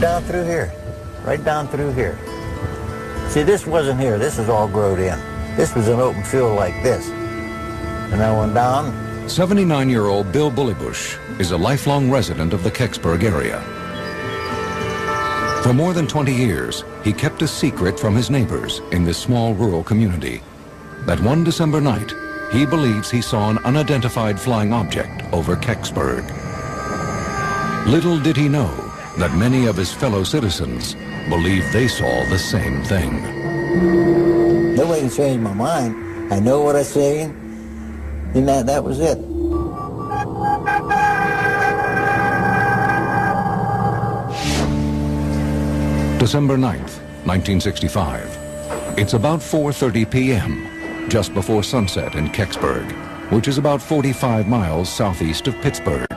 down through here. Right down through here. See, this wasn't here. This is all growed in. This was an open field like this. And I went down. 79-year-old Bill Bullybush is a lifelong resident of the Kecksburg area. For more than 20 years, he kept a secret from his neighbors in this small rural community. That one December night, he believes he saw an unidentified flying object over Kecksburg. Little did he know that many of his fellow citizens believed they saw the same thing. Nobody can change my mind. I know what I'm saying, and that was it. December 9th, 1965. It's about 4:30 p.m., just before sunset in Kecksburg, which is about 45 miles southeast of Pittsburgh.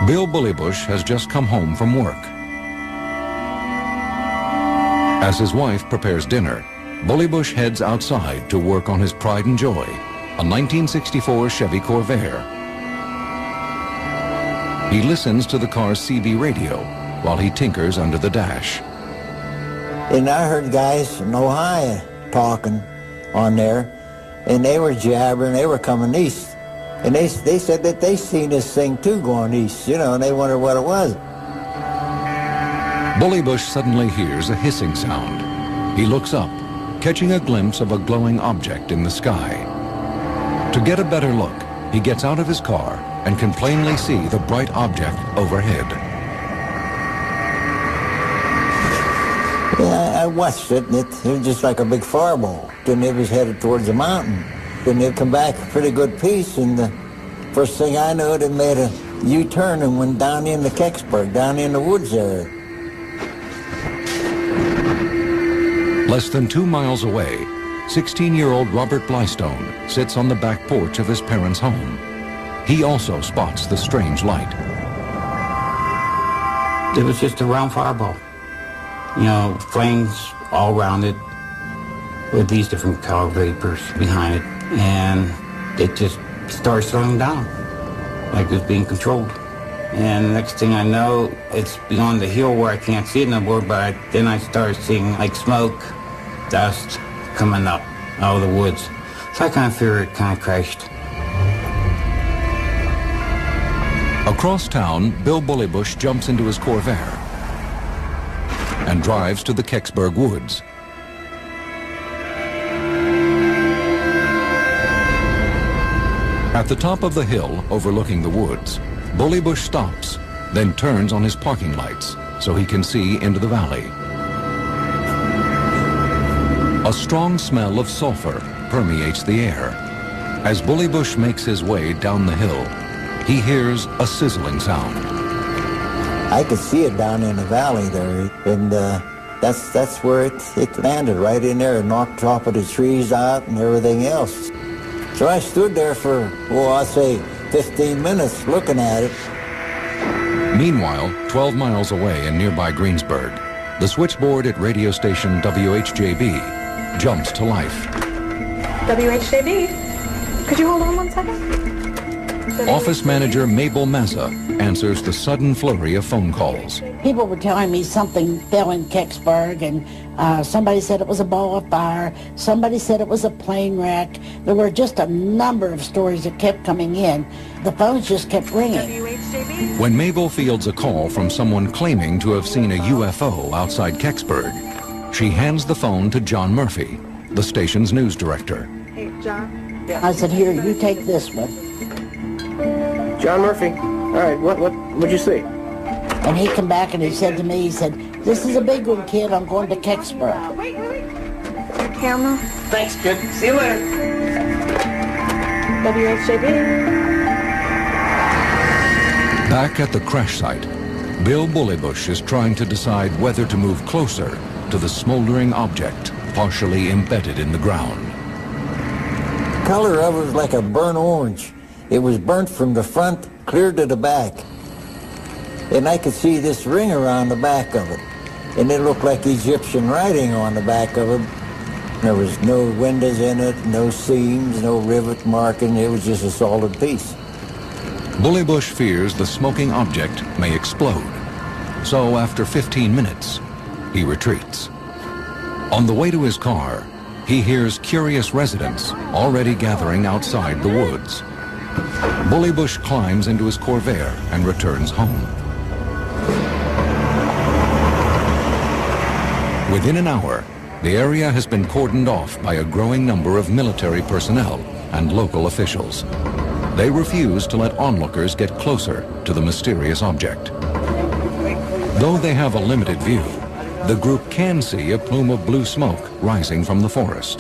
Bill Bullybush has just come home from work. As his wife prepares dinner, Bullybush heads outside to work on his pride and joy, a 1964 Chevy Corvair. He listens to the car's CB radio while he tinkers under the dash. And I heard guys in Ohio talking on there, and they were jabbering, they were coming east. And they said that they seen this thing too going east, you know, and they wondered what it was. Bullybush suddenly hears a hissing sound. He looks up, catching a glimpse of a glowing object in the sky. To get a better look, he gets out of his car and can plainly see the bright object overhead. Yeah, I watched it, and it was just like a big fireball. Then it was headed towards the mountain. Then it come back a pretty good piece, and the first thing I know, it made a U-turn and went down into Kecksburg, down in the woods area. Less than 2 miles away, 16-year-old Robert Blystone sits on the back porch of his parents' home. He also spots the strange light. It was just a round fireball. You know, flames all around it with these different color vapors behind it. And it just started slowing down, like it was being controlled. And the next thing I know, it's beyond the hill where I can't see it no more, but then I started seeing like smoke, dust coming up out of the woods. So I kind of figured it kind of crashed. Across town, Bill Bullybush jumps into his Corvair and drives to the Kecksburg woods. At the top of the hill overlooking the woods, Bullybush stops, then turns on his parking lights so he can see into the valley. A strong smell of sulfur permeates the air. As Bullybush makes his way down the hill, he hears a sizzling sound. I could see it down in the valley there, and that's where it landed, right in there, and knocked top of the trees out and everything else. So I stood there for, well, I'd say 15 minutes looking at it. Meanwhile, 12 miles away in nearby Greensburg, the switchboard at radio station WHJB jumps to life. WHJB, could you hold on 1 second? Office manager Mabel Mazza answers the sudden flurry of phone calls. People were telling me something fell in Kecksburg, and somebody said it was a ball of fire. Somebody said it was a plane wreck. There were just a number of stories that kept coming in. The phones just kept ringing. When Mabel fields a call from someone claiming to have seen a UFO outside Kecksburg, she hands the phone to John Murphy, the station's news director. Hey, John. I said, here, you take this one. John Murphy. All right, what'd you see? And he come back and he said to me, he said, this is a big one, kid. I'm going to Kecksburg. Wait. Your camera. Thanks, good. See you later. WHJB. Back at the crash site, Bill Bullybush is trying to decide whether to move closer to the smoldering object partially embedded in the ground. The color of it was like a burnt orange. It was burnt from the front clear to the back. And I could see this ring around the back of it. And it looked like Egyptian writing on the back of it. There was no windows in it, no seams, no rivet marking. It was just a solid piece. Bullybush fears the smoking object may explode. So after 15 minutes, he retreats. On the way to his car, he hears curious residents already gathering outside the woods. Bullybush climbs into his Corvair and returns home. Within an hour, the area has been cordoned off by a growing number of military personnel and local officials. They refuse to let onlookers get closer to the mysterious object. Though they have a limited view, the group can see a plume of blue smoke rising from the forest.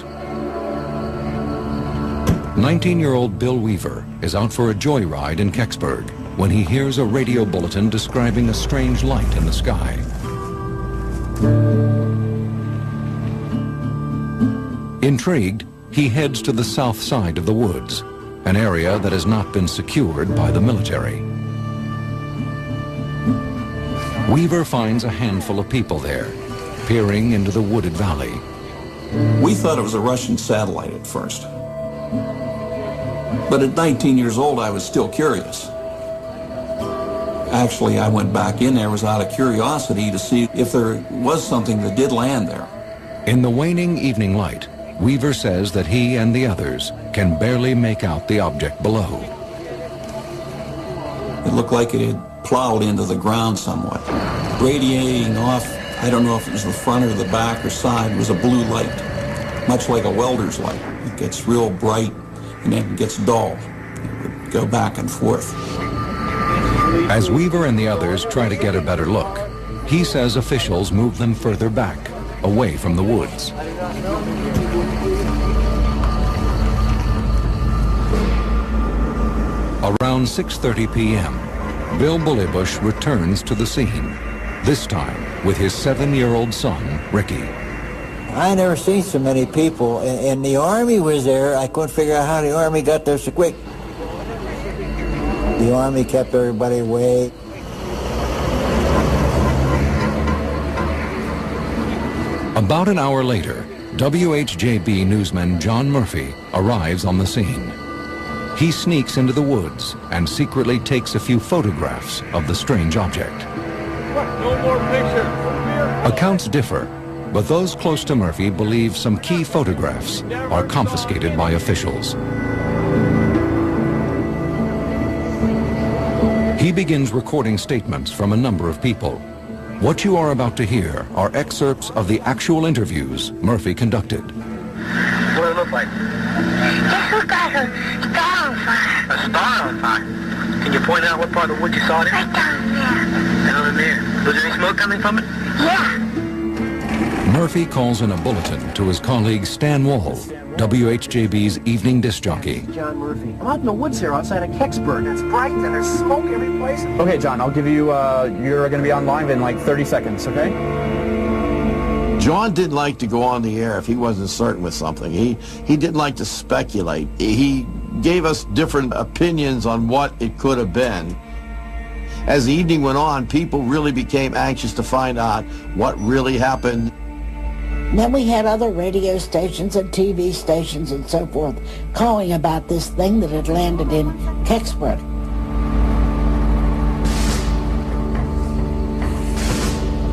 19-year-old Bill Weaver is out for a joyride in Kecksburg when he hears a radio bulletin describing a strange light in the sky. Intrigued, he heads to the south side of the woods, an area that has not been secured by the military. Weaver finds a handful of people there, peering into the wooded valley. We thought it was a Russian satellite at first. But at 19 years old, I was still curious. Actually, I went back in there was out of curiosity to see if there was something that did land there. In the waning evening light, Weaver says that he and the others can barely make out the object below. It looked like it had plowed into the ground somewhat. Radiating off, I don't know if it was the front or the back or side, was a blue light, much like a welder's light. It gets real bright and then it gets dull. It would go back and forth. As Weaver and the others try to get a better look, he says officials move them further back, away from the woods. Around 6:30 p.m., Bill Bullybush returns to the scene, this time with his 7-year-old son, Ricky. I never seen so many people, and the Army was there. I couldn't figure out how the Army got there so quick. The Army kept everybody away. About an hour later, WHJB newsman John Murphy arrives on the scene. He sneaks into the woods and secretly takes a few photographs of the strange object. No more pictures. Accounts differ, but those close to Murphy believe some key photographs are confiscated by officials. He begins recording statements from a number of people. What you are about to hear are excerpts of the actual interviews Murphy conducted. What did it look like? It looked like a star on fire. A star on fire. Can you point out what part of the wood you saw it in? Right down there. Down in there. Was there any smoke coming from it? Yeah. Murphy calls in a bulletin to his colleague Stan Wall, WHJB's evening disc jockey. John Murphy. I'm out in the woods here outside of Kecksburg. It's bright and there's smoke every place. Okay, John, I'll give you, you're going to be on live in like 30 seconds, okay? John didn't like to go on the air if he wasn't certain with something. He didn't like to speculate. He gave us different opinions on what it could have been. As the evening went on, people really became anxious to find out what really happened. Then we had other radio stations and TV stations and so forth calling about this thing that had landed in Kecksburg.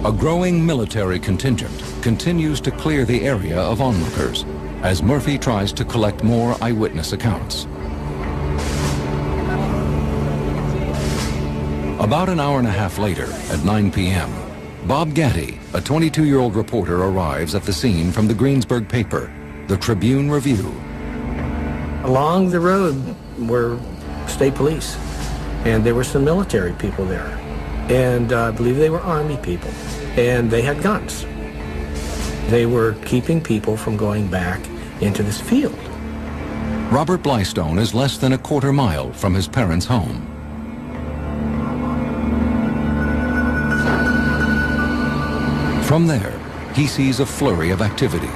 A growing military contingent continues to clear the area of onlookers as Murphy tries to collect more eyewitness accounts. About an hour and a half later, at 9 p.m., Bob Gatty, a 22-year-old reporter, arrives at the scene from the Greensburg paper, the Tribune Review. Along the road were state police, and there were some military people there. And I believe they were Army people, and they had guns. They were keeping people from going back into this field. Robert Blystone is less than a quarter mile from his parents' home. From there, he sees a flurry of activity.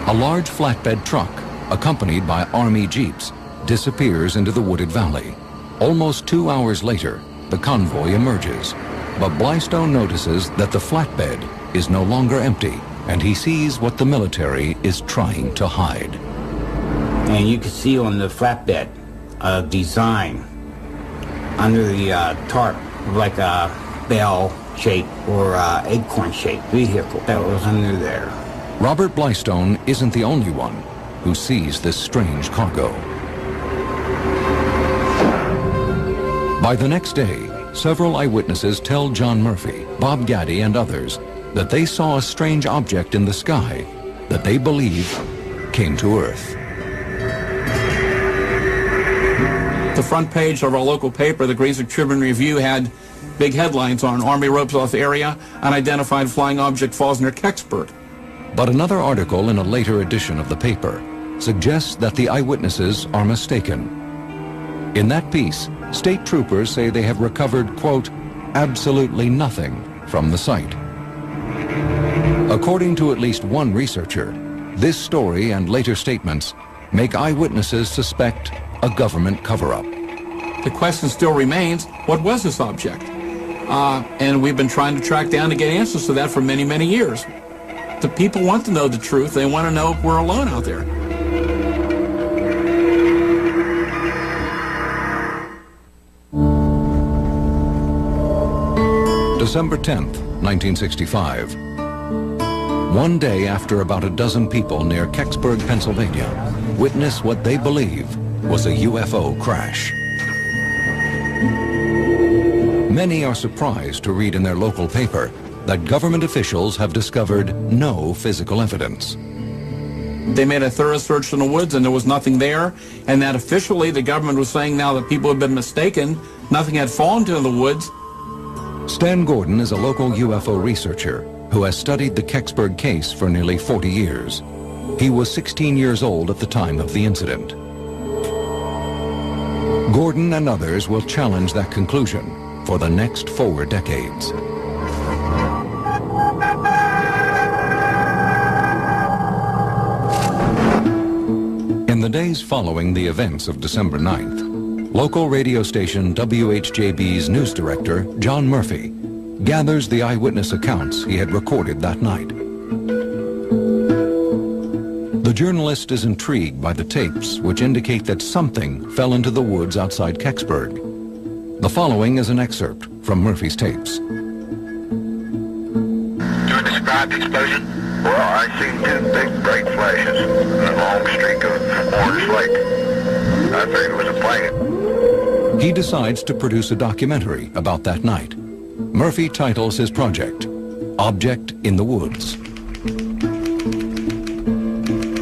A large flatbed truck, accompanied by Army jeeps, disappears into the wooded valley. Almost 2 hours later, the convoy emerges, but Blystone notices that the flatbed is no longer empty, and he sees what the military is trying to hide. And you can see on the flatbed a design under the tarp, like a bell-shaped or acorn-shaped vehicle that was under there. Robert Blystone isn't the only one who sees this strange cargo. By the next day, several eyewitnesses tell John Murphy, Bob Gaddy, and others that they saw a strange object in the sky that they believe came to Earth. The front page of our local paper, the Greasy Tribune Review, had big headlines on Army ropes off area, unidentified flying object falls near Kecksburg. But another article in a later edition of the paper suggests that the eyewitnesses are mistaken. In that piece, state troopers say they have recovered, quote, absolutely nothing from the site. According to at least one researcher, this story and later statements make eyewitnesses suspect a government cover-up. The question still remains, what was this object? And we've been trying to track down to get answers to that for many, many years. The people want to know the truth. They want to know if we're alone out there. December 10th, 1965. One day after about a dozen people near Kecksburg, Pennsylvania, witness what they believe was a UFO crash. Many are surprised to read in their local paper that government officials have discovered no physical evidence. They made a thorough search in the woods and there was nothing there, and that officially the government was saying now that people had been mistaken, nothing had fallen to the woods. Stan Gordon is a local UFO researcher who has studied the Kecksburg case for nearly 40 years. He was 16 years old at the time of the incident. Gordon and others will challenge that conclusion for the next 4 decades. In the days following the events of December 9th, local radio station WHJB's news director, John Murphy, gathers the eyewitness accounts he had recorded that night. The journalist is intrigued by the tapes which indicate that something fell into the woods outside Kecksburg. The following is an excerpt from Murphy's tapes. Do you describe the explosion? Well, I seen 2 big bright flashes and a long streak of orange light. I figured it was a plane. He decides to produce a documentary about that night. Murphy titles his project, Object in the Woods.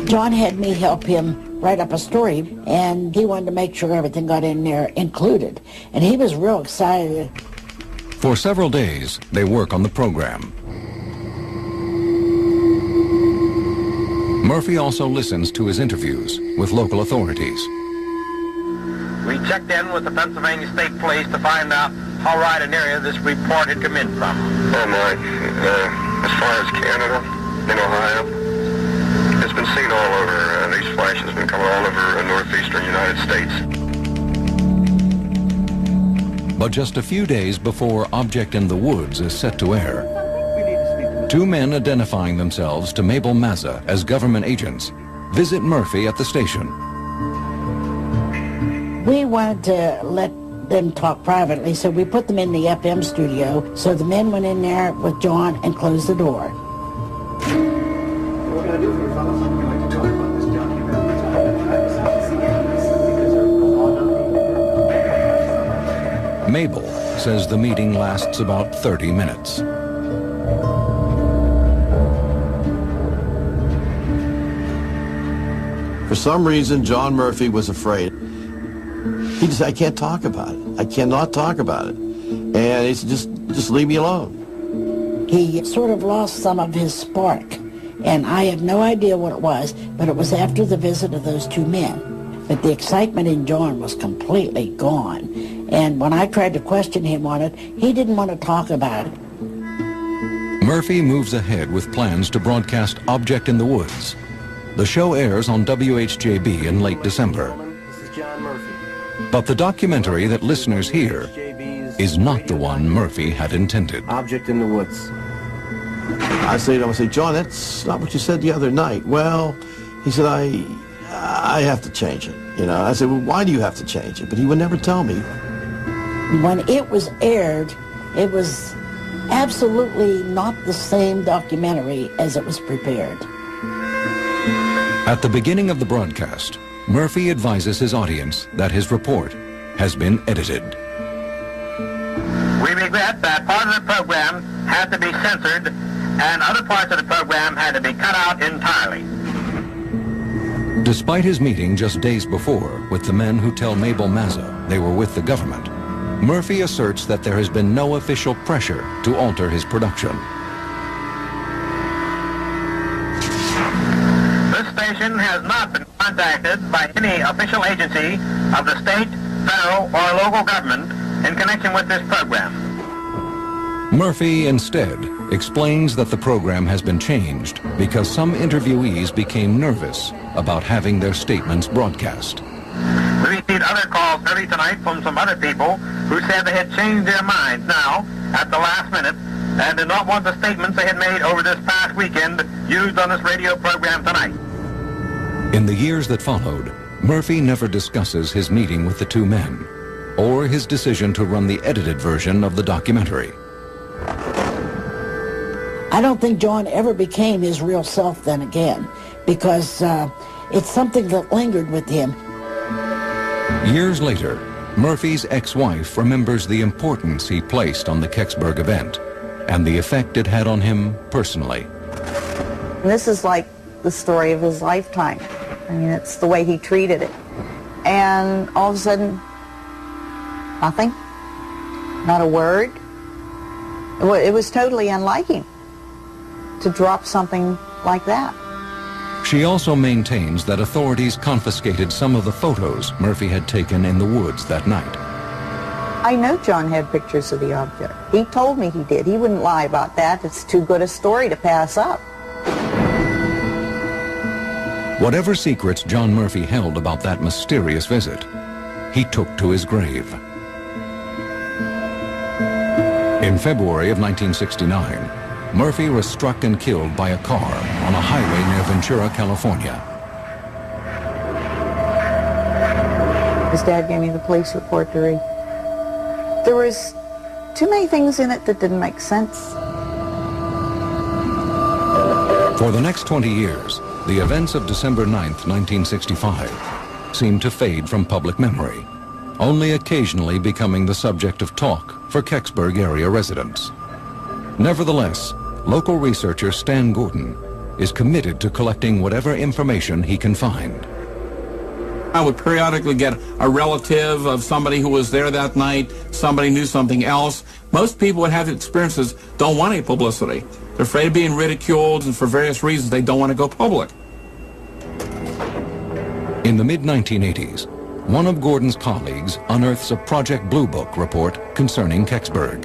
John had me help him write up a story, and he wanted to make sure everything got in there included. And he was real excited. For several days, they work on the program. Murphy also listens to his interviews with local authorities. We checked in with the Pennsylvania State Police to find out how wide an area this report had come in from. Oh my, as far as Canada, in Ohio, it's been seen all over. These flashes have been coming all over northeastern United States. But just a few days before Object in the Woods is set to air, 2 men identifying themselves to Mabel Mazza as government agents visit Murphy at the station. We wanted to let them talk privately, so we put them in the FM studio. So the men went in there with John and closed the door. What can I do for you, fellas? We'd like to talk about this documentary. Mabel says the meeting lasts about 30 minutes. For some reason, John Murphy was afraid. He just said, I can't talk about it. I cannot talk about it. And he said, just leave me alone. He sort of lost some of his spark, and I have no idea what it was, but it was after the visit of those 2 men. But the excitement in John was completely gone. And when I tried to question him on it, he didn't want to talk about it. Murphy moves ahead with plans to broadcast Object in the Woods. The show airs on WHJB in late December. This is John Murphy. But the documentary that listeners hear is not the one Murphy had intended. Object in the Woods. I say to him, John, that's not what you said the other night. Well, he said, I have to change it. You know, I said, well, why do you have to change it? But he would never tell me. When it was aired, it was absolutely not the same documentary as it was prepared. At the beginning of the broadcast, Murphy advises his audience that his report has been edited. We regret that part of the program had to be censored and other parts of the program had to be cut out entirely. Despite his meeting just days before with the men who tell Mabel Mazza they were with the government, Murphy asserts that there has been no official pressure to alter his production. This station has not been contacted by any official agency of the state, federal, or local government in connection with this program. Murphy instead explains that the program has been changed because some interviewees became nervous about having their statements broadcast. We received other calls early tonight from some other people who said they had changed their minds now at the last minute and did not want the statements they had made over this past weekend used on this radio program tonight. In the years that followed, Murphy never discusses his meeting with the two men or his decision to run the edited version of the documentary. I don't think John ever became his real self then again, because it's something that lingered with him. Years later, Murphy's ex-wife remembers the importance he placed on the Kecksburg event and the effect it had on him personally. And this is like the story of his lifetime. I mean, it's the way he treated it. And all of a sudden, nothing, not a word. It was totally unlike him to drop something like that. She also maintains that authorities confiscated some of the photos Murphy had taken in the woods that night. I know John had pictures of the object. He told me he did. He wouldn't lie about that. It's too good a story to pass up. Whatever secrets John Murphy held about that mysterious visit, he took to his grave. In February of 1969, Murphy was struck and killed by a car on a highway near Ventura, California. His dad gave me the police report to read. There was too many things in it that didn't make sense. For the next 20 years, the events of December 9th, 1965 seemed to fade from public memory, only occasionally becoming the subject of talk for Kecksburg area residents. Nevertheless, local researcher Stan Gordon is committed to collecting whatever information he can find. I would periodically get a relative of somebody who was there that night, somebody knew something else. Most people would have experiences, don't want any publicity. They're afraid of being ridiculed, and for various reasons they don't want to go public. In the mid-1980s, one of Gordon's colleagues unearths a Project Blue Book report concerning Kecksburg.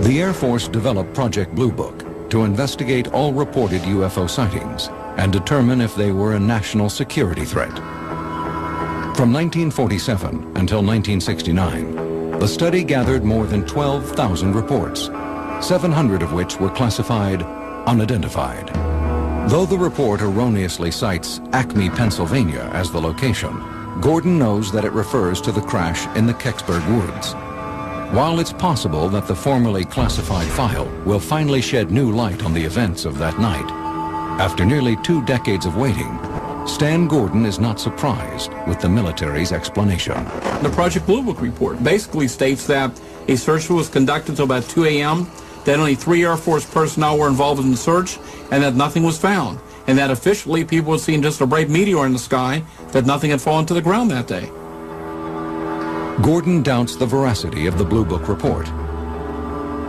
The Air Force developed Project Blue Book to investigate all reported UFO sightings and determine if they were a national security threat. From 1947 until 1969, the study gathered more than 12,000 reports, 700 of which were classified unidentified. Though the report erroneously cites Acme, Pennsylvania as the location, Gordon knows that it refers to the crash in the Kecksburg woods. While it's possible that the formerly classified file will finally shed new light on the events of that night, after nearly 2 decades of waiting, Stan Gordon is not surprised with the military's explanation. The Project Blue Book report basically states that a search was conducted until about 2 a.m., that only 3 Air Force personnel were involved in the search, and that nothing was found, and that officially people had seen just a bright meteor in the sky, that nothing had fallen to the ground that day. Gordon doubts the veracity of the Blue Book report.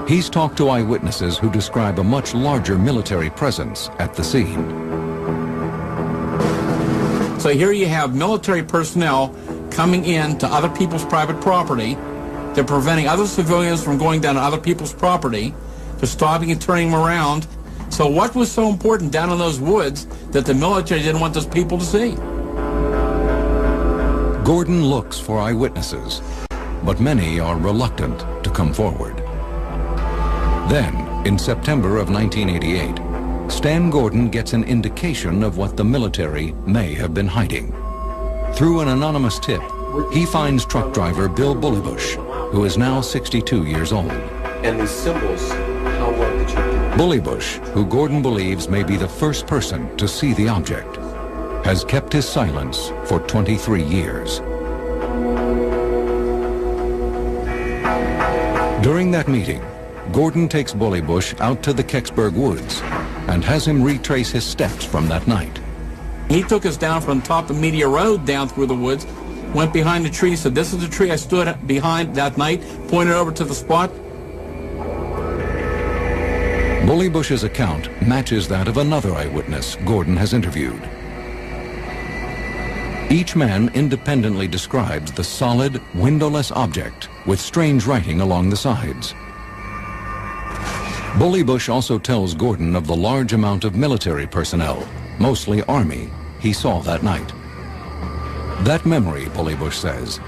He's talked to eyewitnesses who describe a much larger military presence at the scene. So here you have military personnel coming in to other people's private property. They're preventing other civilians from going down to other people's property. They're stopping and turning them around. So what was so important down in those woods that the military didn't want those people to see? Gordon looks for eyewitnesses, but many are reluctant to come forward. Then, in September of 1988, Stan Gordon gets an indication of what the military may have been hiding. Through an anonymous tip, He finds truck driver Bill Bullybush, who is now 62 years old. And these symbols, how well did you do? Bullybush, who Gordon believes may be the first person to see the object, has kept his silence for 23 years. During that meeting, Gordon takes Bullybush out to the Kecksburg woods and has him retrace his steps from that night. He took us down from the top of Media Road down through the woods, went behind the tree, said, "This is the tree I stood behind that night," pointed over to the spot. Bullybush's account matches that of another eyewitness Gordon has interviewed. Each man independently describes the solid, windowless object with strange writing along the sides. Bullybush also tells Gordon of the large amount of military personnel, mostly Army, he saw that night. That memory, Bullybush says,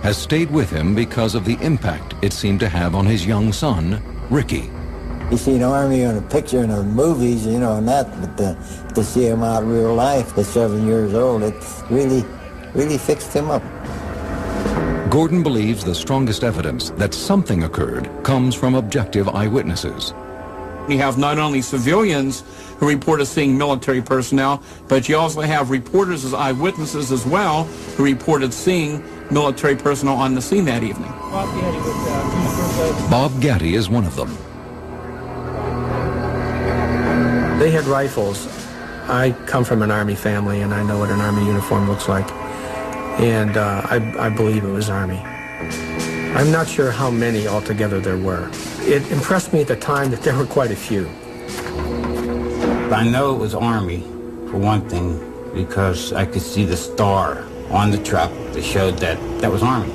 has stayed with him because of the impact it seemed to have on his young son, Ricky. You see an Army on a picture in the movies, you know, and that, but to see him out in real life at 7 years old, it really fixed him up. Gordon believes the strongest evidence that something occurred comes from objective eyewitnesses. You have not only civilians who reported seeing military personnel, but you also have reporters as eyewitnesses as well who reported seeing military personnel on the scene that evening. Bob Gaddy is one of them. They had rifles. I come from an Army family, and I know what an Army uniform looks like. And I believe it was Army. I'm not sure how many altogether there were. It impressed me at the time that there were quite a few. I know it was Army, for one thing, because I could see the star on the truck that showed that was Army.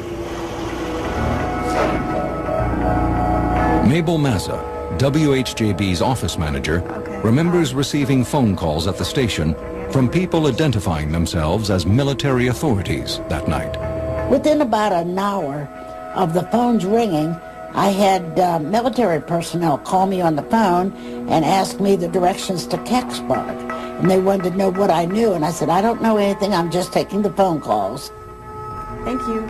Mabel Mazza, WHJB's office manager, remembers receiving phone calls at the station from people identifying themselves as military authorities that night. Within about an hour of the phones ringing, I had military personnel call me on the phone and ask me the directions to Kecksburg. And they wanted to know what I knew. And I said, I don't know anything. I'm just taking the phone calls. Thank you.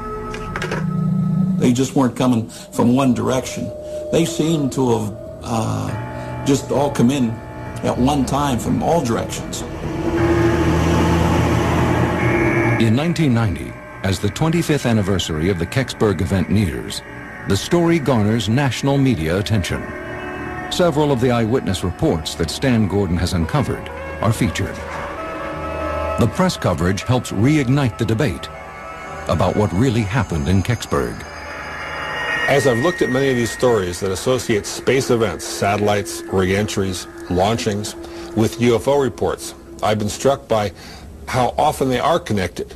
They just weren't coming from one direction. They seemed to have just all come in at one time from all directions. In 1990, as the 25th anniversary of the Kecksburg event nears, the story garners national media attention. Several of the eyewitness reports that Stan Gordon has uncovered are featured. The press coverage helps reignite the debate about what really happened in Kecksburg. As I've looked at many of these stories that associate space events, satellites, re-entries, launchings, with UFO reports, I've been struck by how often they are connected.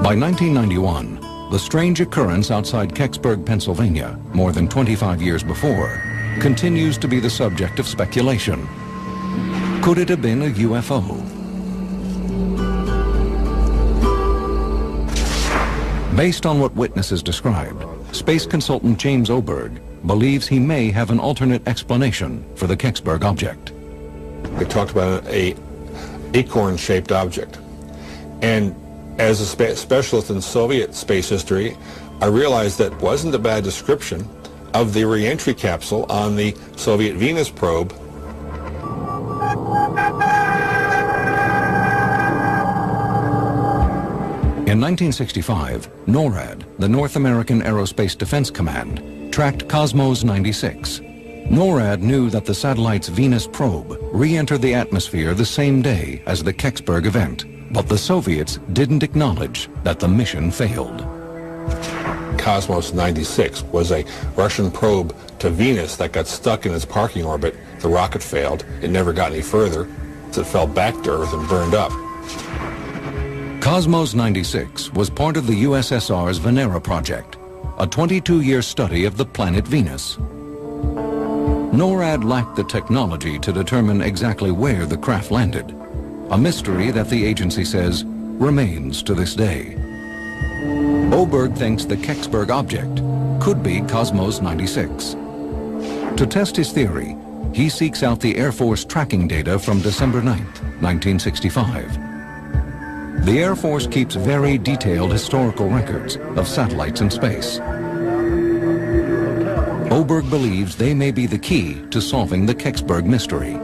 By 1991, the strange occurrence outside Kecksburg, Pennsylvania, more than 25 years before, continues to be the subject of speculation. Could it have been a UFO? Based on what witnesses described, space consultant James Oberg believes he may have an alternate explanation for the Kecksburg object. They talked about an acorn-shaped object. And as a specialist in Soviet space history, I realized that wasn't a bad description of the re-entry capsule on the Soviet Venus probe. In 1965, NORAD, the North American Aerospace Defense Command, tracked Cosmos 96. NORAD knew that the satellite's Venus probe re-entered the atmosphere the same day as the Kecksburg event, but the Soviets didn't acknowledge that the mission failed. Cosmos 96 was a Russian probe to Venus that got stuck in its parking orbit. The rocket failed. It never got any further. It fell back to Earth and burned up. Cosmos 96 was part of the USSR's Venera project, a 22-year study of the planet Venus. NORAD lacked the technology to determine exactly where the craft landed, a mystery that the agency says remains to this day. Oberg thinks the Kecksburg object could be Cosmos 96. To test his theory, he seeks out the Air Force tracking data from December 9th, 1965. The Air Force keeps very detailed historical records of satellites in space. Oberg believes they may be the key to solving the Kecksburg mystery.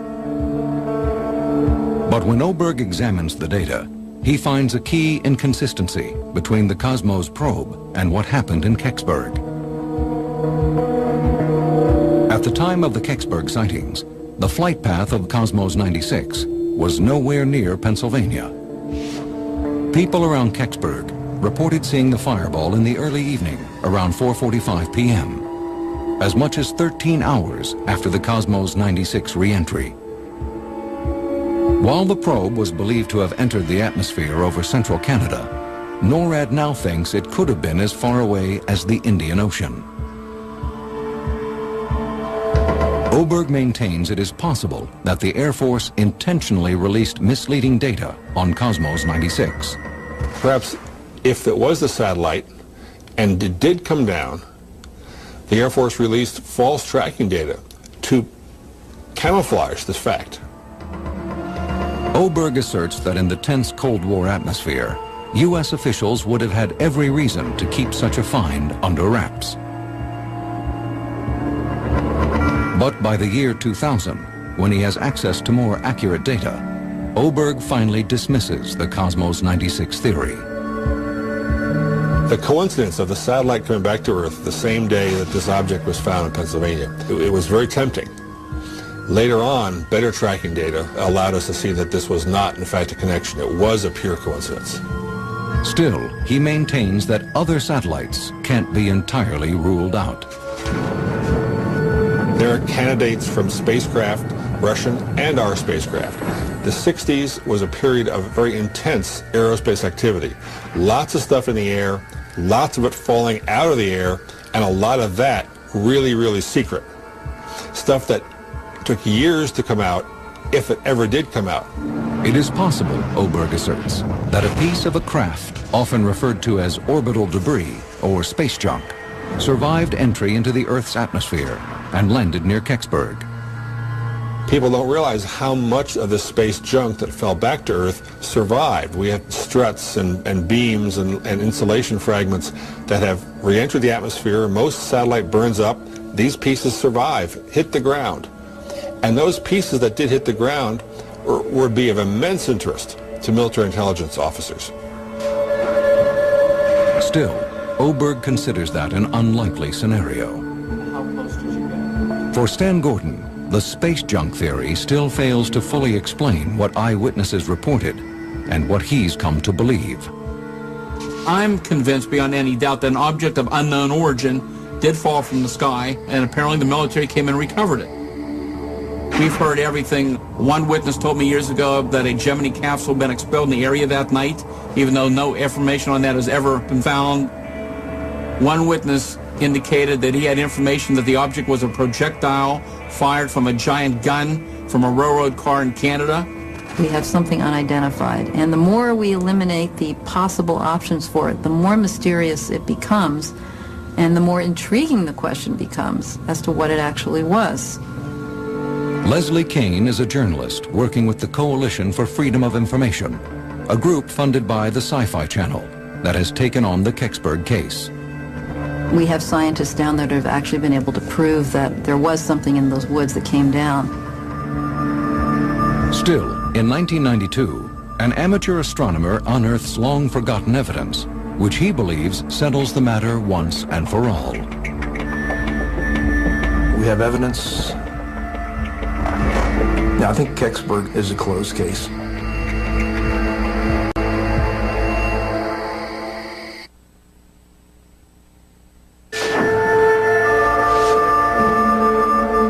But when Oberg examines the data, he finds a key inconsistency between the Cosmos probe and what happened in Kecksburg. At the time of the Kecksburg sightings, the flight path of Cosmos 96 was nowhere near Pennsylvania. People around Kecksburg reported seeing the fireball in the early evening, around 4:45 p.m., as much as 13 hours after the Cosmos 96 re-entry. While the probe was believed to have entered the atmosphere over central Canada, NORAD now thinks it could have been as far away as the Indian Ocean. Oberg maintains it is possible that the Air Force intentionally released misleading data on Cosmos 96. Perhaps if it was the satellite and it did come down, the Air Force released false tracking data to camouflage this fact. Oberg asserts that in the tense Cold War atmosphere, U.S. officials would have had every reason to keep such a find under wraps. But by the year 2000, when he has access to more accurate data, Oberg finally dismisses the Cosmos 96 theory. The coincidence of the satellite coming back to Earth the same day that this object was found in Pennsylvania, it was very tempting. Later on, better tracking data allowed us to see that this was not, in fact, a connection. It was a pure coincidence. Still, he maintains that other satellites can't be entirely ruled out. There are candidates from spacecraft, Russian and our spacecraft. The 60s was a period of very intense aerospace activity. Lots of stuff in the air, lots of it falling out of the air, and a lot of that really, really secret. Stuff that took years to come out, if it ever did come out. It is possible, Oberg asserts, that a piece of a craft, often referred to as orbital debris or space junk, survived entry into the Earth's atmosphere and landed near Kecksburg. People don't realize how much of the space junk that fell back to Earth survived. We have struts and beams and insulation fragments that have re-entered the atmosphere. Most satellite burns up. These pieces survive, hit the ground. And those pieces that did hit the ground would be of immense interest to military intelligence officers. Still, Oberg considers that an unlikely scenario. How close did you get? For Stan Gordon, the space junk theory still fails to fully explain what eyewitnesses reported and what he's come to believe. I'm convinced beyond any doubt that an object of unknown origin did fall from the sky, and apparently the military came and recovered it. We've heard everything. One witness told me years ago that a Gemini capsule had been expelled in the area that night, even though no information on that has ever been found. One witness indicated that he had information that the object was a projectile fired from a giant gun from a railroad car in Canada. We have something unidentified, and the more we eliminate the possible options for it, the more mysterious it becomes, and the more intriguing the question becomes as to what it actually was. Leslie Kane is a journalist working with the Coalition for Freedom of Information, a group funded by the Sci-Fi Channel that has taken on the Kecksburg case. We have scientists down there that have actually been able to prove that there was something in those woods that came down. Still, in 1992, an amateur astronomer unearths long-forgotten evidence, which he believes settles the matter once and for all. We have evidence. Now, I think Kecksburg is a closed case.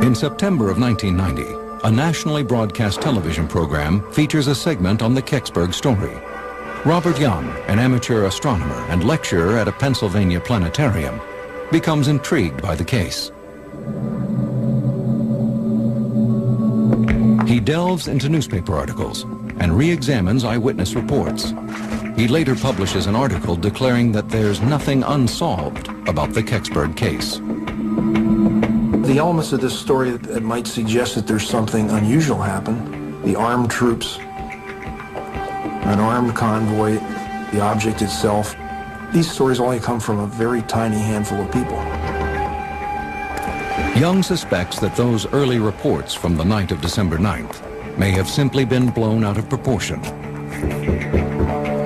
In September of 1990, a nationally broadcast television program features a segment on the Kecksburg story. Robert Young, an amateur astronomer and lecturer at a Pennsylvania planetarium, becomes intrigued by the case. He delves into newspaper articles and re-examines eyewitness reports. He later publishes an article declaring that there's nothing unsolved about the Kecksburg case. The elements of this story that might suggest that there's something unusual happened, the armed troops, an armed convoy, the object itself, these stories only come from a very tiny handful of people. Young suspects that those early reports from the night of December 9th may have simply been blown out of proportion.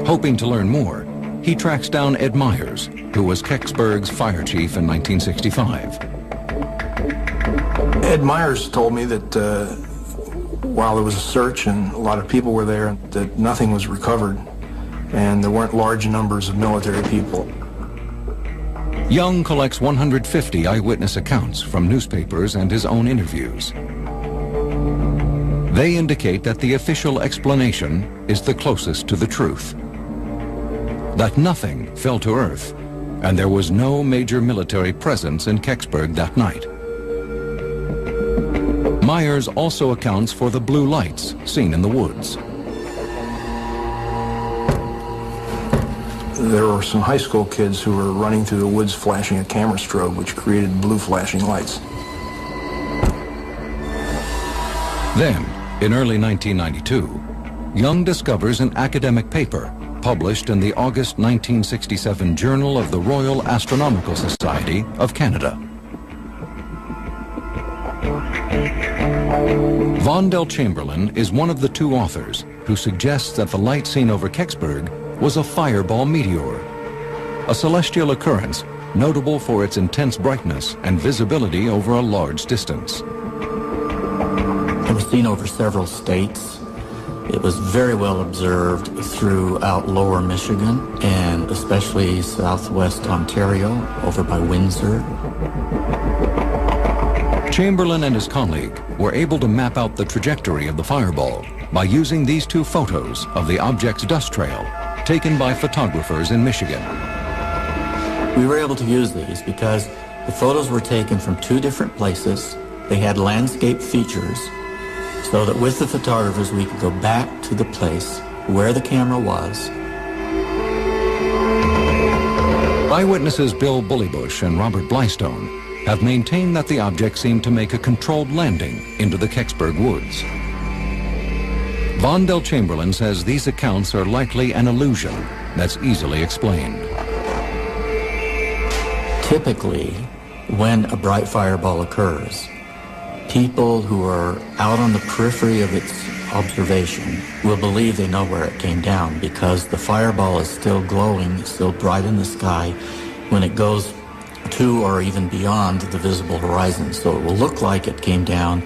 Hoping to learn more, he tracks down Ed Myers, who was Kecksburg's fire chief in 1965. Ed Myers told me that while there was a search and a lot of people were there, that nothing was recovered and there weren't large numbers of military people. Young collects 150 eyewitness accounts from newspapers and his own interviews. They indicate that the official explanation is the closest to the truth. That nothing fell to earth, and there was no major military presence in Kecksburg that night. Myers also accounts for the blue lights seen in the woods. There were some high school kids who were running through the woods flashing a camera strobe, which created blue flashing lights. Then, in early 1992, Young discovers an academic paper published in the August 1967 Journal of the Royal Astronomical Society of Canada. Vondel Chamberlain is one of the two authors who suggests that the light seen over Kecksburg was a fireball meteor, a celestial occurrence notable for its intense brightness and visibility over a large distance. It was seen over several states. It was very well observed throughout lower Michigan and especially southwest Ontario, over by Windsor. Chamberlain and his colleague were able to map out the trajectory of the fireball by using these two photos of the object's dust trail taken by photographers in Michigan. We were able to use these because the photos were taken from two different places. They had landscape features, so that with the photographers we could go back to the place where the camera was. Eyewitnesses Bill Bullybush and Robert Blystone have maintained that the object seemed to make a controlled landing into the Kecksburg woods. Vondel Chamberlain says these accounts are likely an illusion that's easily explained. Typically, when a bright fireball occurs, people who are out on the periphery of its observation will believe they know where it came down because the fireball is still glowing, still bright in the sky when it goes to or even beyond the visible horizon. So it will look like it came down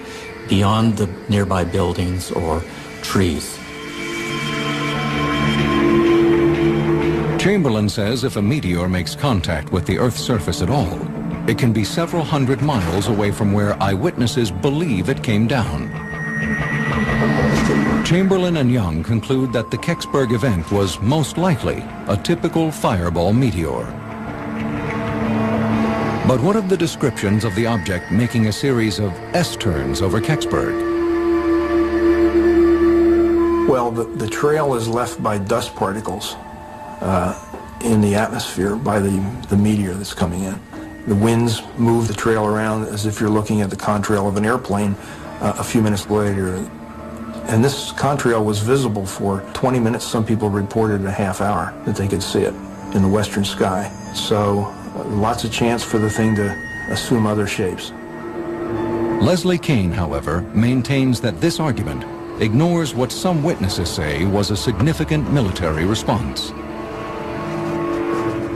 beyond the nearby buildings or trees. Chamberlain says if a meteor makes contact with the Earth's surface at all, it can be several hundred miles away from where eyewitnesses believe it came down. Chamberlain and Young conclude that the Kecksburg event was most likely a typical fireball meteor. But what of the descriptions of the object making a series of S-turns over Kecksburg? Well, the trail is left by dust particles in the atmosphere by the meteor that's coming in. The winds move the trail around as if you're looking at the contrail of an airplane a few minutes later. And this contrail was visible for 20 minutes. Some people reported a half hour that they could see it in the western sky. So lots of chance for the thing to assume other shapes. Leslie Kane, however, maintains that this argument ignores what some witnesses say was a significant military response.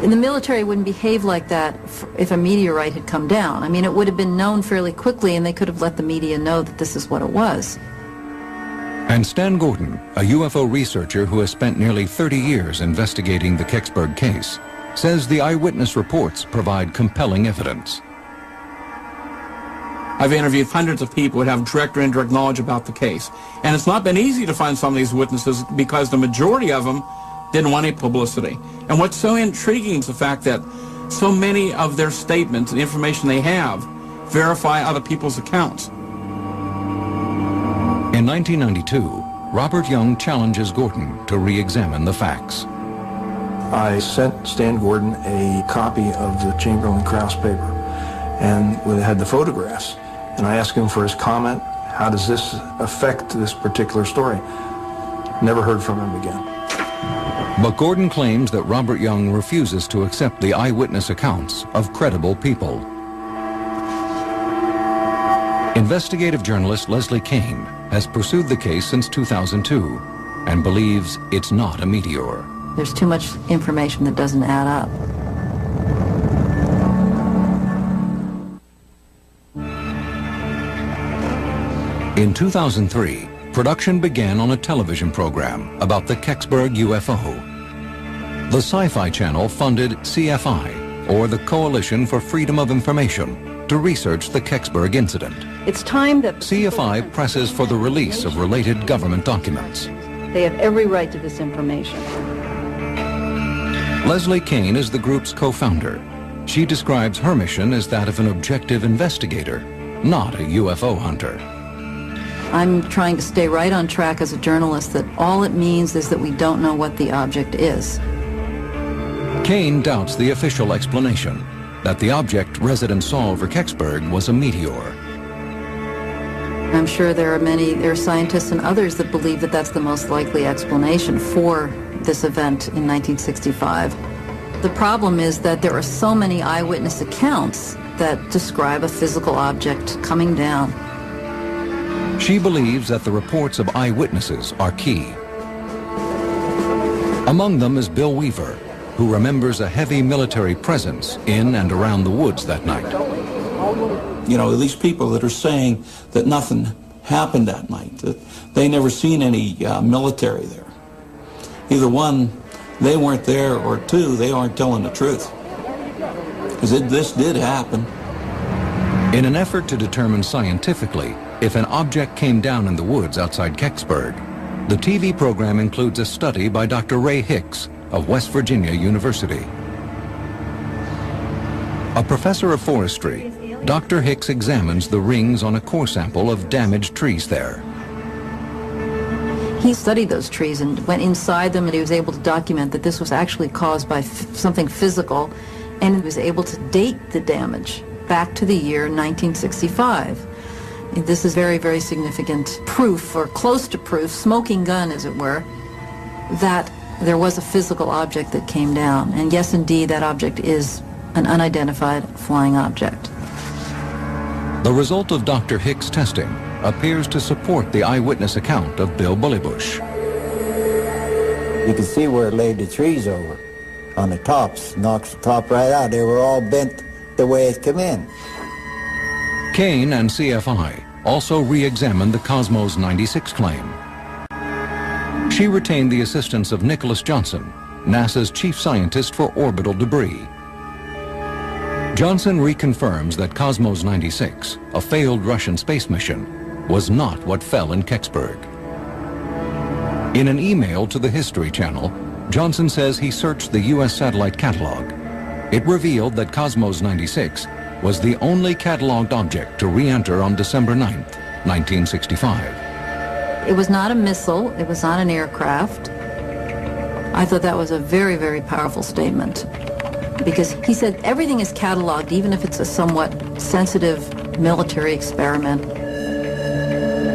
And the military wouldn't behave like that if a meteorite had come down. I mean, it would have been known fairly quickly, and they could have let the media know that this is what it was. And Stan Gordon, a UFO researcher who has spent nearly 30 years investigating the Kecksburg case, says the eyewitness reports provide compelling evidence. I've interviewed hundreds of people who have direct or indirect knowledge about the case. And it's not been easy to find some of these witnesses because the majority of them didn't want any publicity. And what's so intriguing is the fact that so many of their statements and information they have verify other people's accounts. In 1992, Robert Young challenges Gordon to re-examine the facts. I sent Stan Gordon a copy of the Chamberlain-Krauss paper, and we had the photographs. And I asked him for his comment. How does this affect this particular story? Never heard from him again. But Gordon claims that Robert Young refuses to accept the eyewitness accounts of credible people. Investigative journalist Leslie Kane has pursued the case since 2002 and believes it's not a meteor. There's too much information that doesn't add up. In 2003, production began on a television program about the Kecksburg UFO. The Sci-Fi Channel funded CFI, or the Coalition for Freedom of Information, to research the Kecksburg incident. It's time that CFI presses for the release of related government documents. They have every right to this information. Leslie Kane is the group's co-founder. She describes her mission as that of an objective investigator, not a UFO hunter. I'm trying to stay right on track as a journalist that all it means is that we don't know what the object is. Kane doubts the official explanation that the object residents saw over Kecksburg was a meteor. I'm sure there are scientists and others that believe that that's the most likely explanation for this event in 1965. The problem is that there are so many eyewitness accounts that describe a physical object coming down. She believes that the reports of eyewitnesses are key. Among them is Bill Weaver, who remembers a heavy military presence in and around the woods that night. You know, these people that are saying that nothing happened that night, that they never seen any military there. Either one, they weren't there, or two, they aren't telling the truth. Because this did happen. In an effort to determine scientifically if an object came down in the woods outside Kecksburg, the TV program includes a study by Dr. Ray Hicks of West Virginia University. A professor of forestry, Dr. Hicks examines the rings on a core sample of damaged trees there. He studied those trees and went inside them, and he was able to document that this was actually caused by something physical, and he was able to date the damage back to the year 1965. This is very, very significant proof, or close to proof, smoking gun as it were, that there was a physical object that came down. And yes, indeed, that object is an unidentified flying object. The result of Dr. Hicks' testing appears to support the eyewitness account of Bill Bullybush. You can see where it laid the trees over on the tops, knocks the top right out. They were all bent the way it came in. Kane and CFI also re-examined the Cosmos 96 claim. She retained the assistance of Nicholas Johnson, NASA's chief scientist for orbital debris. Johnson reconfirms that Cosmos 96, a failed Russian space mission, was not what fell in Kecksburg. In an email to the History Channel, Johnson says he searched the U.S. satellite catalog. It revealed that Cosmos 96 was the only cataloged object to re-enter on December 9th, 1965. It was not a missile. It was not an aircraft. I thought that was a very, very powerful statement, because he said everything is cataloged, even if it's a somewhat sensitive military experiment.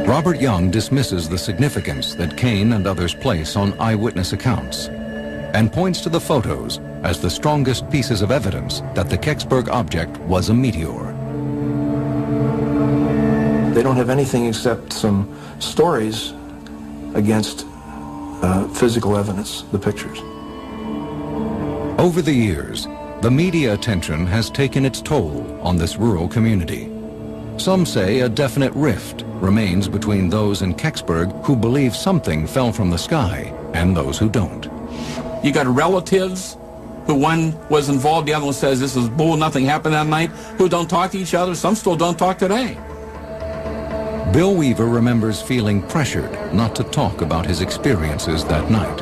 Robert Young dismisses the significance that Kane and others place on eyewitness accounts and points to the photos as the strongest pieces of evidence that the Kecksburg object was a meteor. They don't have anything except some stories against physical evidence, the pictures. Over the years, the media attention has taken its toll on this rural community. Some say a definite rift remains between those in Kecksburg who believe something fell from the sky and those who don't. You got relatives who one was involved, the other one says this is bull, nothing happened that night, who don't talk to each other. Some still don't talk today. Bill Weaver remembers feeling pressured not to talk about his experiences that night.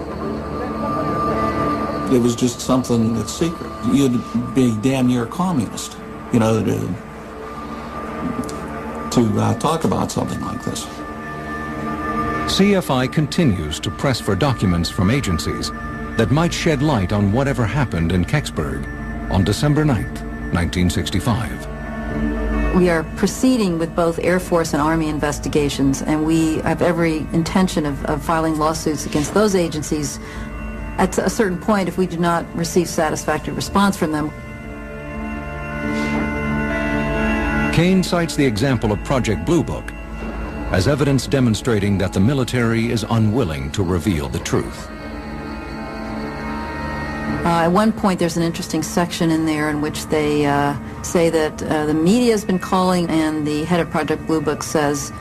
It was just something that's secret. You'd be damn near a communist, you know, to talk about something like this. CFI continues to press for documents from agencies that might shed light on whatever happened in Kecksburg on December 9th, 1965. We are proceeding with both Air Force and Army investigations, and we have every intention of filing lawsuits against those agencies at a certain point if we do not receive satisfactory response from them. Kane cites the example of Project Blue Book as evidence demonstrating that the military is unwilling to reveal the truth. At one point, there's an interesting section in there in which they say that the media has been calling, and the head of Project Blue Book says,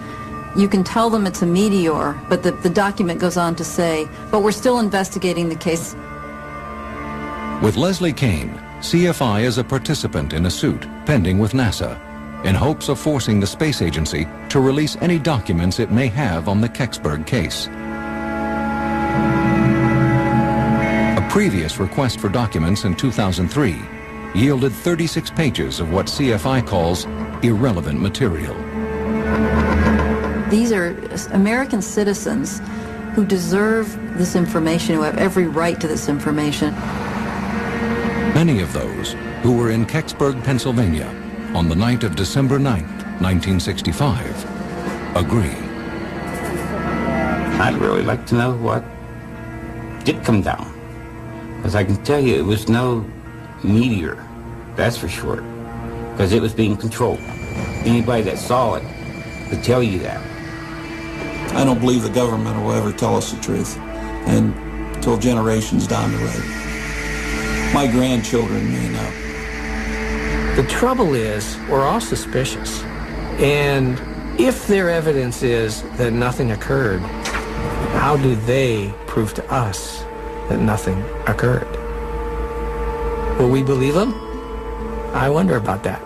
you can tell them it's a meteor, but the document goes on to say, but we're still investigating the case. With Leslie Kane, CFI is a participant in a suit pending with NASA in hopes of forcing the space agency to release any documents it may have on the Kecksburg case. A previous request for documents in 2003 yielded 36 pages of what CFI calls irrelevant material. These are American citizens who deserve this information, who have every right to this information. Many of those who were in Kecksburg, Pennsylvania on the night of December 9th, 1965, agree. I'd really like to know what did come down. Because I can tell you it was no meteor, that's for sure. Because it was being controlled. Anybody that saw it could tell you that. I don't believe the government will ever tell us the truth, and until generations down the road. My grandchildren may know. The trouble is, we're all suspicious. And if their evidence is that nothing occurred, how do they prove to us that nothing occurred? Will we believe them? I wonder about that.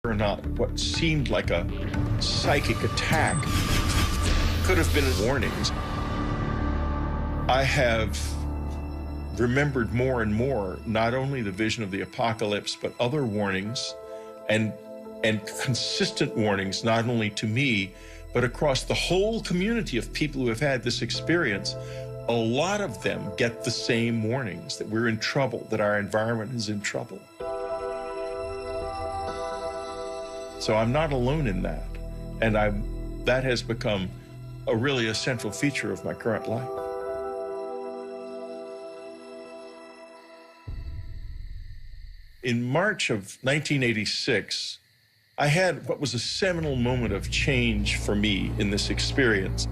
Or not, what seemed like a psychic attack could have been warnings. I have remembered more and more not only the vision of the apocalypse, but other warnings and consistent warnings, not only to me, but across the whole community of people who have had this experience. A lot of them get the same warnings that we're in trouble, that our environment is in trouble. So I'm not alone in that. And that has become a really a central feature of my current life. In March of 1986, I had what was a seminal moment of change for me in this experience.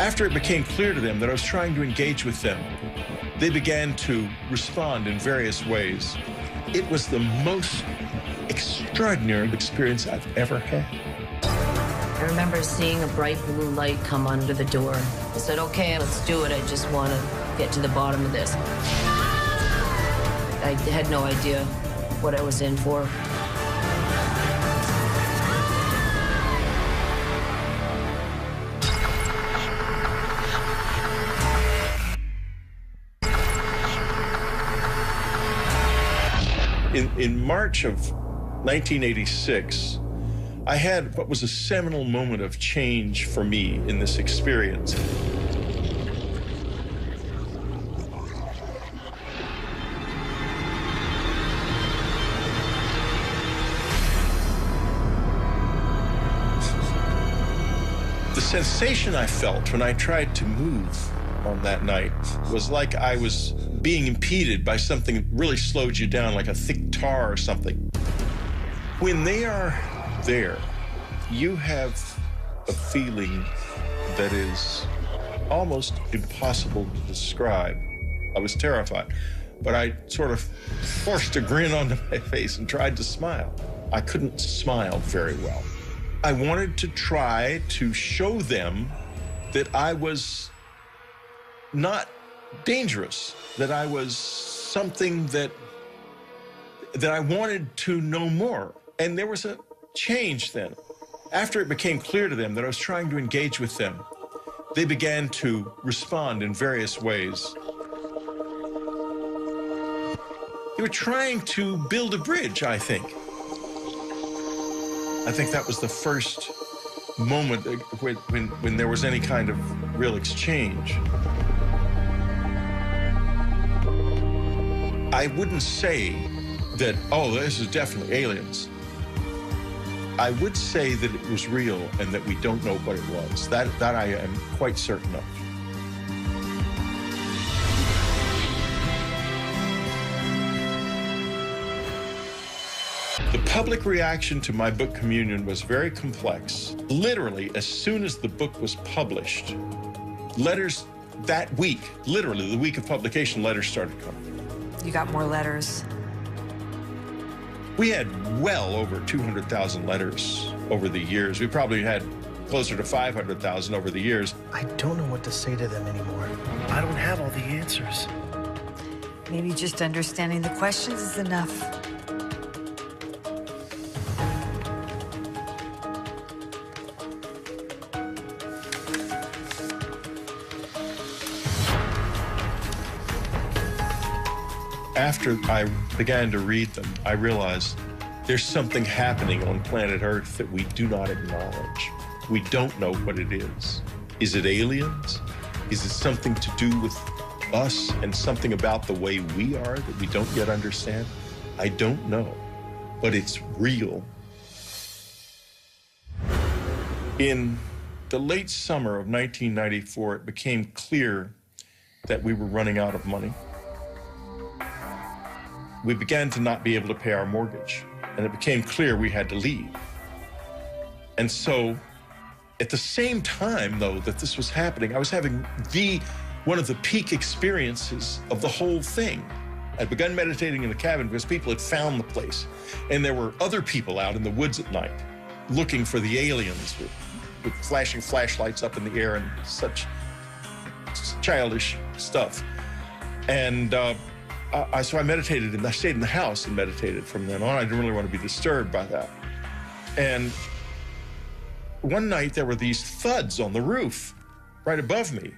After it became clear to them that I was trying to engage with them, they began to respond in various ways. It was the most extraordinary experience I've ever had. I remember seeing a bright blue light come under the door. I said, okay, let's do it. I just want to get to the bottom of this. I had no idea what I was in for. In March of 1986, I had what was a seminal moment of change for me in this experience. The sensation I felt when I tried to move on that night was like I was being impeded by something that really slowed you down, like a thick tar or something. When they are there, you have a feeling that is almost impossible to describe. I was terrified, but I sort of forced a grin onto my face and tried to smile. I couldn't smile very well. I wanted to try to show them that I was not dangerous, that I was something that I wanted to know more. And there was a change then. After it became clear to them that I was trying to engage with them, they began to respond in various ways. They were trying to build a bridge, I think. I think that was the first moment when there was any kind of real exchange. I wouldn't say that, oh, this is definitely aliens. I would say that it was real and that we don't know what it was. That I am quite certain of. The public reaction to my book Communion was very complex. Literally, as soon as the book was published, letters that week, literally the week of publication, letters started coming. You got more letters. We had well over 200,000 letters over the years. We probably had closer to 500,000 over the years. I don't know what to say to them anymore. I don't have all the answers. Maybe just understanding the questions is enough. After I began to read them, I realized there's something happening on planet Earth that we do not acknowledge. We don't know what it is. Is it aliens? Is it something to do with us and something about the way we are that we don't yet understand? I don't know, but it's real. In the late summer of 1994, it became clear that we were running out of money. We began to not be able to pay our mortgage, and it became clear we had to leave. And so, at the same time, though, that this was happening, I was having one of the peak experiences of the whole thing. I'd begun meditating in the cabin because people had found the place, and there were other people out in the woods at night looking for the aliens with flashing flashlights up in the air and such childish stuff. And so I meditated, and I stayed in the house and meditated from then on. I didn't really want to be disturbed by that. And one night there were these thuds on the roof right above me.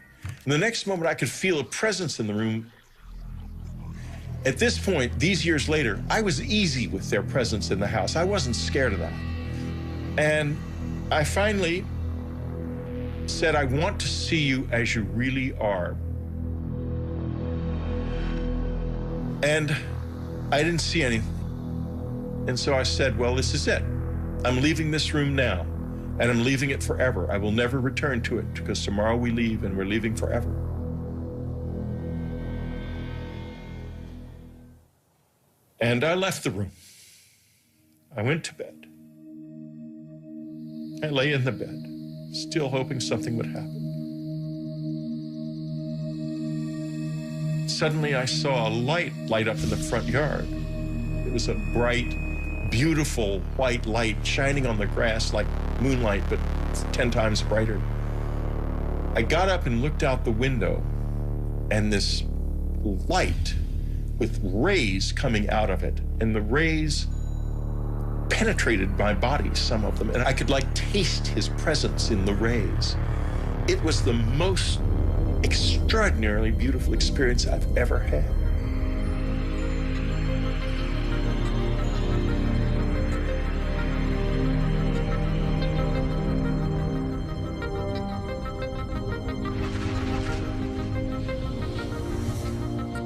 And the next moment I could feel a presence in the room. At this point, these years later, I was easy with their presence in the house. I wasn't scared of that. And I finally said, I want to see you as you really are. And I didn't see anything. And so I said, well, this is it. I'm leaving this room now, and I'm leaving it forever. I will never return to it because tomorrow we leave and we're leaving forever. And I left the room. I went to bed. I lay in the bed, still hoping something would happen. Suddenly I saw a light light up in the front yard. It was a bright, beautiful white light shining on the grass like moonlight, but 10 times brighter. I got up and looked out the window, and this light with rays coming out of it, and the rays penetrated my body, some of them, and I could like taste his presence in the rays. It was the most extraordinarily beautiful experience I've ever had.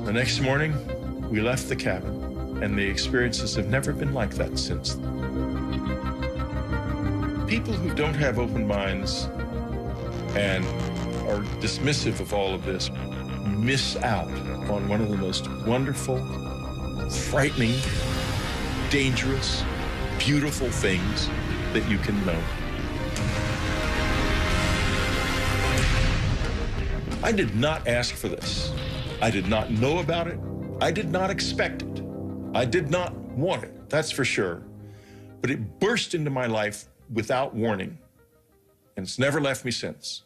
The next morning, we left the cabin, and the experiences have never been like that since then. People who don't have open minds and are dismissive of all of this miss out on one of the most wonderful, frightening, dangerous, beautiful things that you can know. I did not ask for this. I did not know about it. I did not expect it. I did not want it, that's for sure. But it burst into my life without warning, and it's never left me since.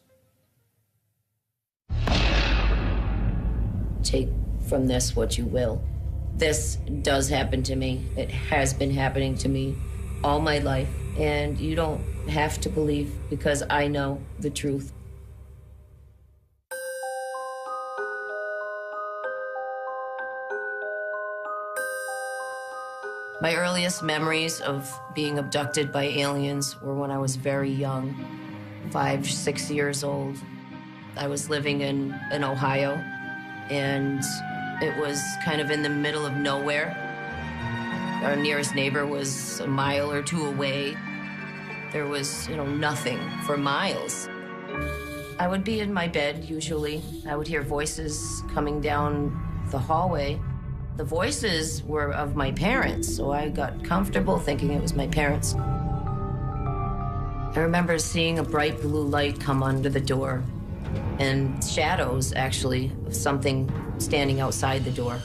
Take from this what you will. This does happen to me. It has been happening to me all my life, and you don't have to believe because I know the truth. My earliest memories of being abducted by aliens were when I was very young, 5, 6 years old. I was living in Ohio, and it was kind of in the middle of nowhere. Our nearest neighbor was a mile or two away. There was, nothing for miles. I would be in my bed, usually. I would hear voices coming down the hallway. The voices were of my parents, so I got comfortable thinking it was my parents. I remember seeing a bright blue light come under the door, and shadows, actually, of something standing outside the door.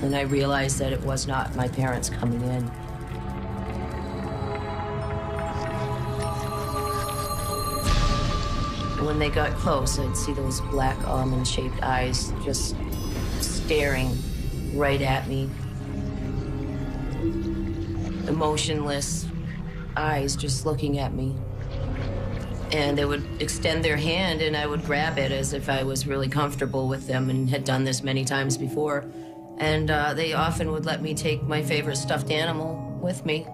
And I realized that it was not my parents coming in. When they got close, I'd see those black almond-shaped eyes just staring right at me. Emotionless eyes just looking at me. And they would extend their hand and I would grab it as if I was really comfortable with them and had done this many times before. And they often would let me take my favorite stuffed animal with me.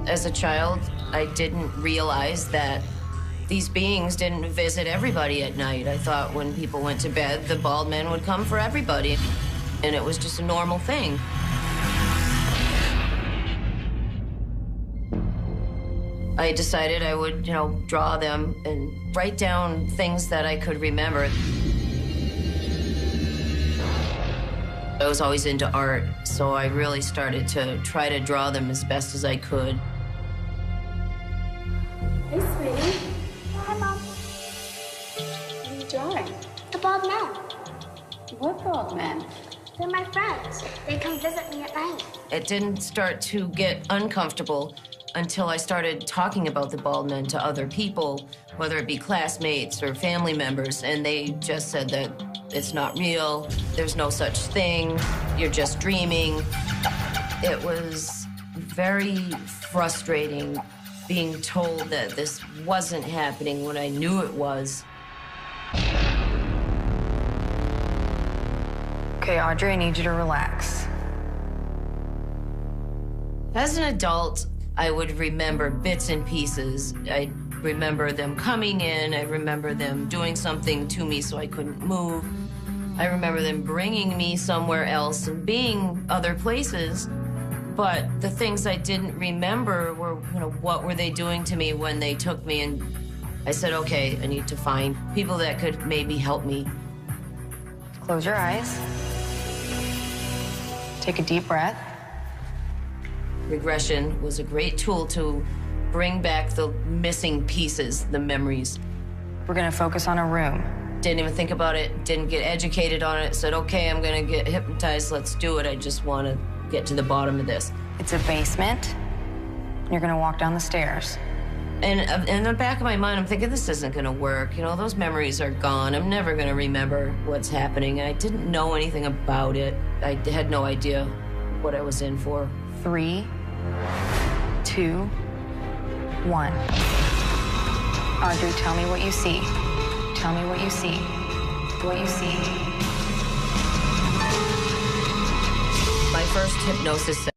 As a child, I didn't realize that these beings didn't visit everybody at night. I thought when people went to bed, the bald men would come for everybody. And it was just a normal thing. I decided I would, draw them and write down things that I could remember. I was always into art, so I really started to try to draw them as best as I could. Hey, sweetie. Hi, Mom. What are you drawing? The bald men. What bald men? They're my friends. They come visit me at night. It didn't start to get uncomfortable until I started talking about the bald men to other people, whether it be classmates or family members, and they just said that it's not real, there's no such thing, you're just dreaming. It was very frustrating being told that this wasn't happening when I knew it was. Okay, Audrey, I need you to relax. As an adult, I would remember bits and pieces. I remember them coming in. I remember them doing something to me so I couldn't move. I remember them bringing me somewhere else and being other places. But the things I didn't remember were, what were they doing to me when they took me? And I said, okay, I need to find people that could maybe help me. Close your eyes. Take a deep breath. Regression was a great tool to bring back the missing pieces, the memories. We're gonna focus on a room. Didn't even think about it, didn't get educated on it, said, okay, I'm gonna get hypnotized, let's do it. I just wanna get to the bottom of this. It's a basement. You're gonna walk down the stairs. And in the back of my mind, I'm thinking, this isn't gonna work. You know, those memories are gone. I'm never gonna remember what's happening. I didn't know anything about it. I had no idea what I was in for. 3, 2, 1. Audrey, tell me what you see. Tell me what you see. What you see. My first hypnosis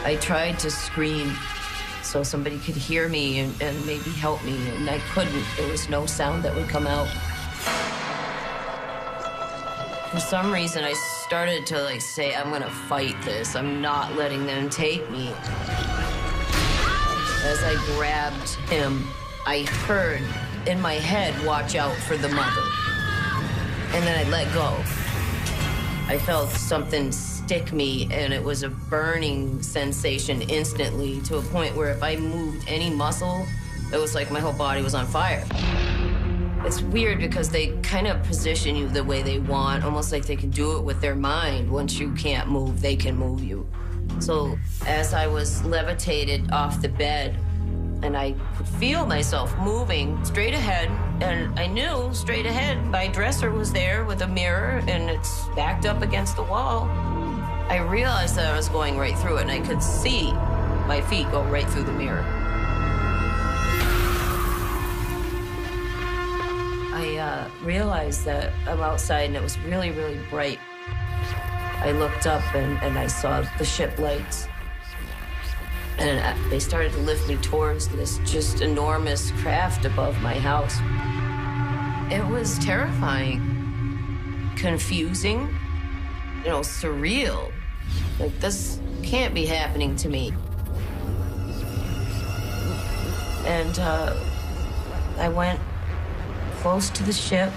I tried to scream so somebody could hear me and maybe help me, and I couldn't. There was no sound that would come out. For some reason, I started to say, I'm gonna fight this. I'm not letting them take me. As I grabbed him, I heard in my head, watch out for the mother. And then I let go. I felt something stick me, and it was a burning sensation instantly, to a point where if I moved any muscle, it was like my whole body was on fire. It's weird because they kind of position you the way they want, almost like they can do it with their mind. Once you can't move, they can move you. So as I was levitated off the bed, and I could feel myself moving straight ahead, and I knew straight ahead my dresser was there with a mirror, and it's backed up against the wall. I realized that I was going right through it, and I could see my feet go right through the mirror. I realized that I'm outside and it was really, really bright. I looked up and I saw the ship lights. And they started to lift me towards this just enormous craft above my house. It was terrifying, confusing, surreal. Like, this can't be happening to me. And I went close to the ship.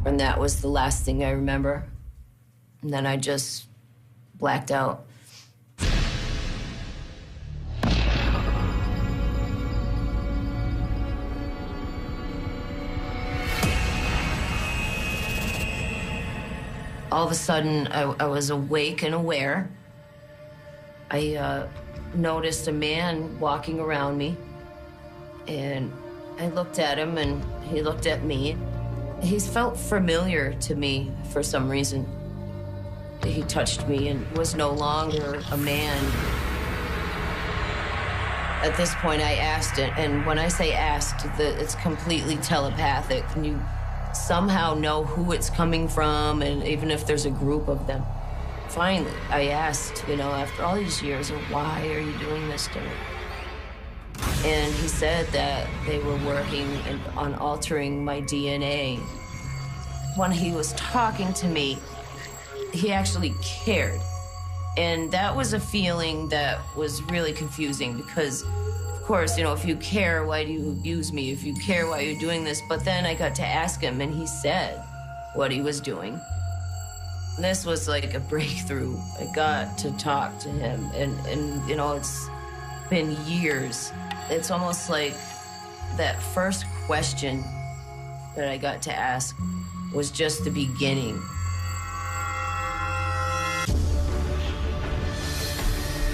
And that was the last thing I remember. And then I just blacked out. All of a sudden, I was awake and aware. I noticed a man walking around me, and I looked at him, and he looked at me. He felt familiar to me for some reason. He touched me and was no longer a man. At this point, I asked it, and when I say asked, it's completely telepathic. And you somehow know who it's coming from, and even if there's a group of them. Finally, I asked, after all these years, why are you doing this to me? And he said that they were working on altering my DNA. When he was talking to me, he actually cared. And that was a feeling that was really confusing because, of course, if you care, why do you abuse me? If you care, why are you doing this? But then I got to ask him, and he said what he was doing. This was like a breakthrough. I got to talk to him, and it's been years. It's almost like that first question that I got to ask was just the beginning.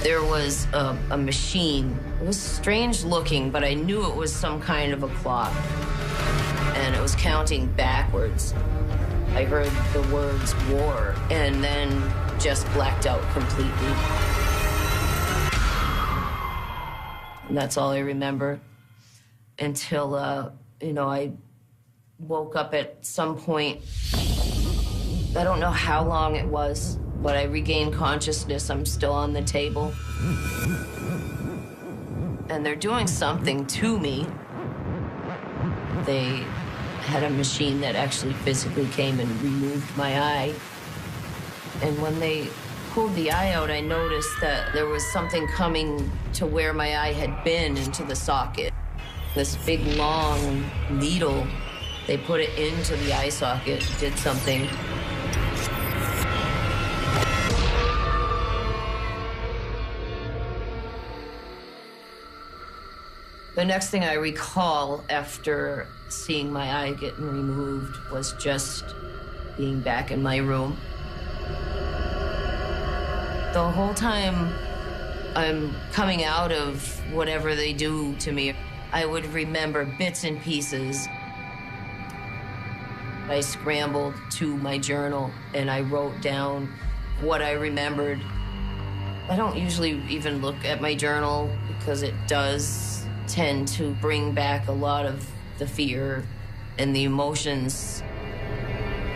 There was a machine. It was strange looking, but I knew it was some kind of a clock. And it was counting backwards. I heard the words war, and then just blacked out completely. And that's all I remember until, I woke up at some point. I don't know how long it was, but I regained consciousness. I'm still on the table. And they're doing something to me. They had a machine that actually physically came and removed my eye. And when they pulled the eye out, I noticed that there was something coming to where my eye had been into the socket. This big, long needle, they put it into the eye socket, did something. The next thing I recall after seeing my eye getting removed was just being back in my room. The whole time I'm coming out of whatever they do to me, I would remember bits and pieces. I scrambled to my journal and I wrote down what I remembered. I don't usually even look at my journal because it does tend to bring back a lot of the fear and the emotions.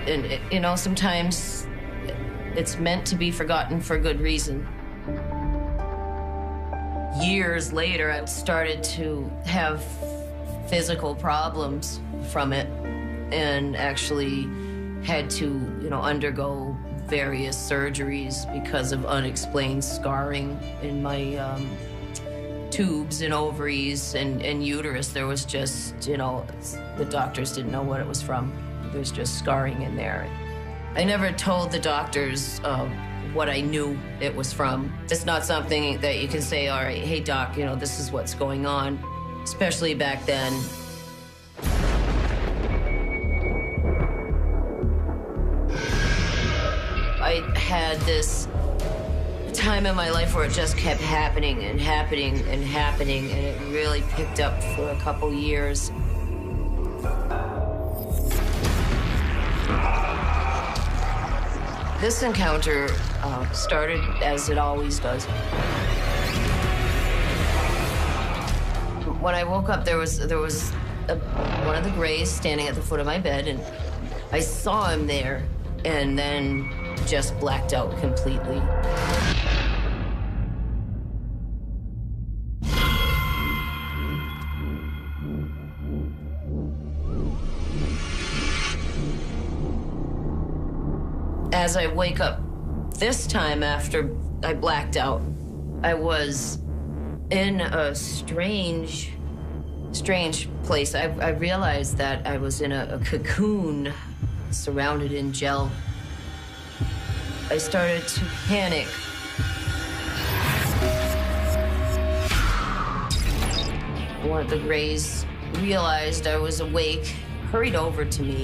And, sometimes it's meant to be forgotten for good reason. Years later, I started to have physical problems from it and actually had to, undergo various surgeries because of unexplained scarring in my tubes and ovaries and uterus. There was just, the doctors didn't know what it was from. There's just scarring in there. I never told the doctors what I knew it was from. It's not something that you can say, all right, hey doc, this is what's going on, especially back then. I had this time in my life where it just kept happening and happening and happening, and it really picked up for a couple years. This encounter started as it always does. When I woke up, there was one of the Greys standing at the foot of my bed, and I saw him there, and then just blacked out completely. As I wake up this time after I blacked out, I was in a strange place. I realized that I was in a cocoon surrounded in gel. I started to panic. One of the Greys realized I was awake, hurried over to me.